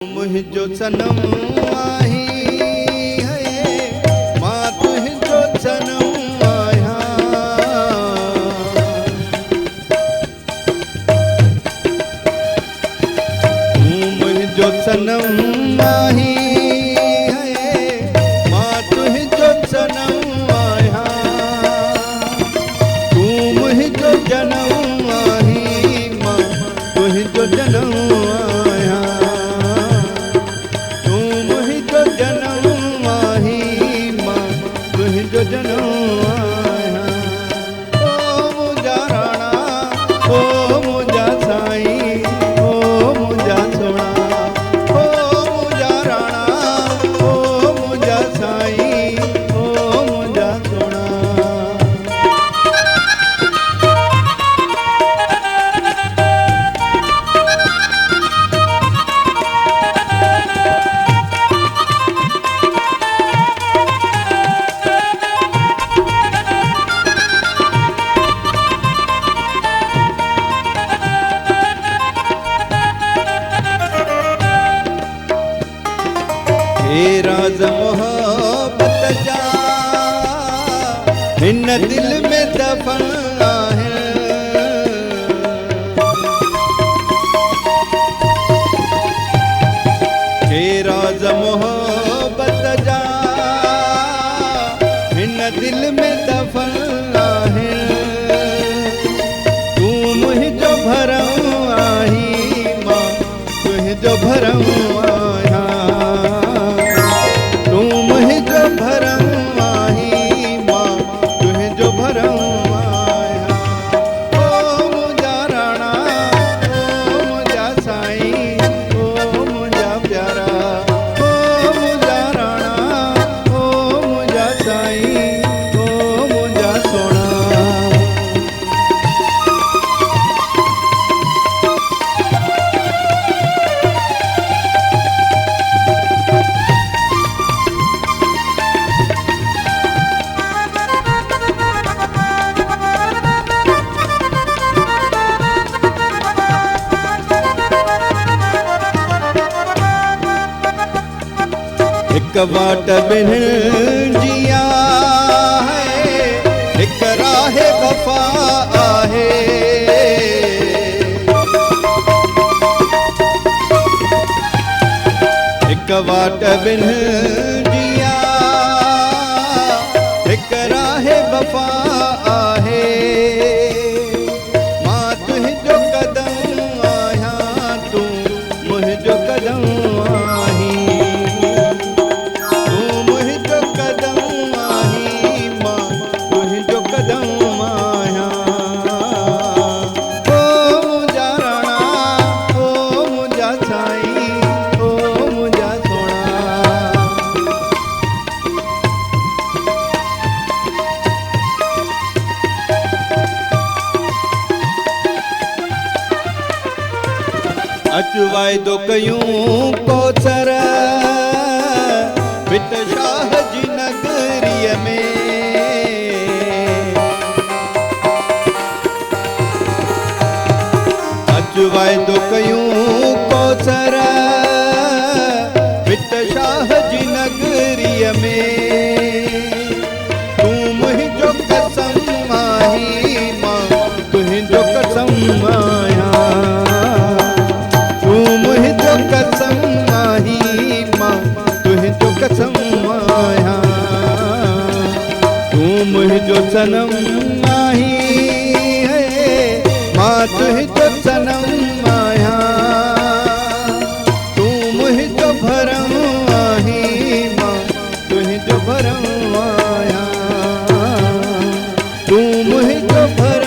मुझो सनम आही है मां तुझो सनम आया मुझो सनम आही है मां तुझो सनम आया तू मुझो जनम आही मां तुझो जनम जो जनम आया ओ मुझा राणा ओ मुझा साईं ओ मुझा सोना ओ मुझा राणा ओ मुझा साईं ओ मुझा सोना हे राज मोहब्बत जा हिन दिल में दफन है हे राज मोहब्बत जा हिन दिल में दफन है तू मुझो भरम आही मां तुझो भरम आया भरम आही मां तुझो भरम आया ओ मुझा राणा ओ मुझा साईं ओ मुझा प्यारा ओ मुझा राणा ओ मुझा साईं ओ मुझा सोना एक बाट बिन जिया है एक राह वफा आहे एक बाट बिन जिया एक राह वफा आहे मां तुझो कदम आया तू मुझो कदम आही अचु वायदो कयूं कोसर बिट शाह जी नगरीअ में अचु वायदो कयूं कोसर बिट शाह जी नगरीअ में तू मुझो कसम आही मां तुझो कसम आया मुझो कसम आही मां तुझो कसम आया तू मुझो सनम आही है मां तुझो सनम आया तू मुझो भरम आही मां तुझो भरम आया तू मुझो भरम